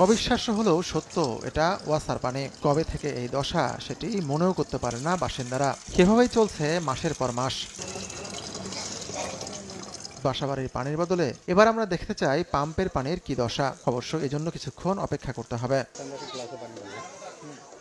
অবিশ্বাস্য হলেও সত্য, এটা ওয়াসার পানি। কবে থেকে এই দশা সেটি মনেও করতে পারে না বাসিন্দারা। এভাবেই চলছে মাসের পর মাস। বাসাবাড়ির পানির বদলে এবার আমরা দেখতে চাই পাম্পের পানির কি দশা। অবশ্য এজন্য কিছুক্ষণ অপেক্ষা করতে হবে।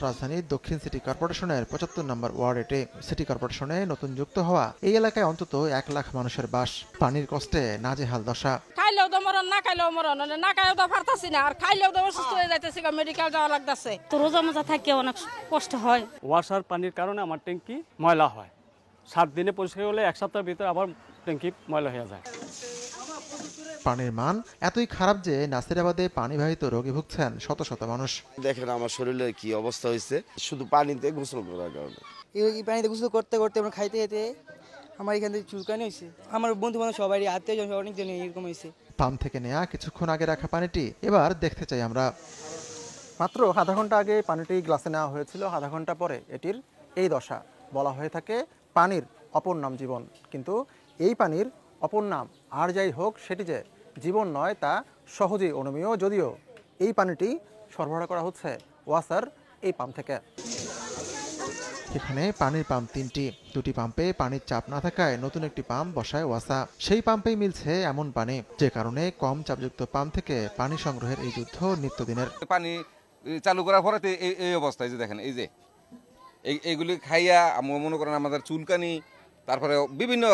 রাজধানীর দক্ষিণ সিটি কর্পোরেশনের ৭৫ নম্বর ওয়ার্ড এটি। সিটি কর্পোরেশনে নতুন যুক্ত হওয়া এই এলাকায় অন্তত ১ লাখ মানুষের বাস। পানির কষ্টে নাজেহাল দশা। খাইলেও তো মরণ, না খাইলেও মরণ, না খাইলেও তো পারতাছি না, আর খাইলেও তো অসুস্থ হয়ে যাইতেছি, মেডিকেল যাওয়া লাগতেছে। তো রোজা মোজা থাকে অনেক কষ্ট হয়। ওয়াসার পানির কারণে আমার ট্যাঙ্কি ময়লা হয়। ৭ দিনে পরিষ্কার হলে ১ সপ্তাহের ভিতরে আবার ট্যাঙ্কি ময়লা হয়ে যায়। পানির মান এতই খারাপ যে নাসিরাবাদে পানিবাহিত রোগে ভুগছেন শত শত মানুষ। দেখেন আমার শরীরের কি অবস্থা হয়েছে, শুধু পানিতে গোসল করার কারণে। এই পানিতে গোসল করতে করতে আমরা খাইতে খেতে আমার এখান থেকে চুলকানি হয়েছে। আমার বন্ধু বান্ধব সবাই, আত্মীয়জন অনেকজন এরকম হয়েছে। পাম্প থেকে নেওয়া কিছুক্ষণ আগে রাখা পানিটি এবার দেখতে চাই আমরা। মাত্র আধা ঘন্টা আগে পানিটি গ্লাসে নেওয়া হয়েছিল, আধা ঘন্টা পরে এটির এই দশা। বলা হয়ে থাকে পানির অপর নাম জীবন, কিন্তু এই পানির অপর নাম আর যাই হোক, সেটি যে জীবন নয় তা সহজেই অনুমেয়। যদিও এই পানিটি সরবরাহ করা হচ্ছে ওয়াসার এই পাম্প থেকে। এখানে পানির পাম্প ৩টি। ২টি পাম্পে পানির চাপ না থাকায় নতুন একটি পাম্প বসায় ওয়াসা। সেই পাম্পেই মিলছে এমন পানি, যে কারণে কম চাপযুক্ত পাম্প থেকে পানি সংগ্রহের এই যুদ্ধ নিত্যদিনের। পানি চালু করার পরে এই অবস্থায় যে দেখেন, এই যে এইগুলি খাইয়া মনে করেন আমাদের চুলকানি, তারপরে বিভিন্ন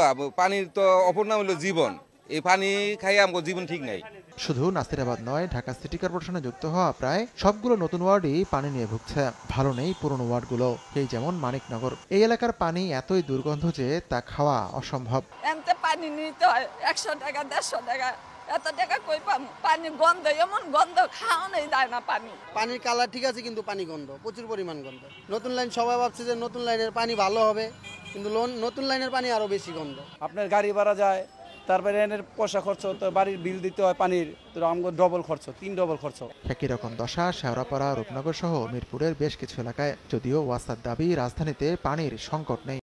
পানির তো অপর নাম হলো জীবন। এই পানি খাইয়া আমার জীবন ঠিক নাই। শুধু নাসিরাবাদ নয়, ঢাকা সিটি কর্পোরেশনে যুক্ত হওয়া প্রায় সবগুলো নতুন ওয়ার্ডই পানি নিয়ে ভুগছে। ভালো নেই পুরনো ওয়ার্ডগুলো, এই যেমন মানিকনগর। এই এলাকার পানি এতই দুর্গন্ধ যে তা খাওয়া অসম্ভব। এমতে পানি নিতে হয় ১০০ টাকা ১৫০ টাকা, এত টাকা কই পাম? পানি গন্ধ, এমন গন্ধ, খাওয়ানোই যায় না পানি। পানির কালার ঠিক আছে, কিন্তু পানি গন্ধ, প্রচুর পরিমাণ গন্ধ। নতুন লাইন সবাই ভাবছে যে নতুন লাইনের পানি ভালো হবে, কিন্তু নতুন লাইনের পানি আরো বেশি গন্ধ। আপনার গাড়ি ভাড়া যায়, তারপরে এনের পয়সা খরচ, তো বাড়ির বিল দিতে হয় পানির, তো আমাকে ডবল খরচ, ৩ ডবল খরচ। একই রকম দশা শেওড়াপাড়া, রূপনগর সহ মিরপুরের বেশ কিছু এলাকায়। যদিও ওয়াসার দাবি রাজধানীতে পানির সংকট নেই।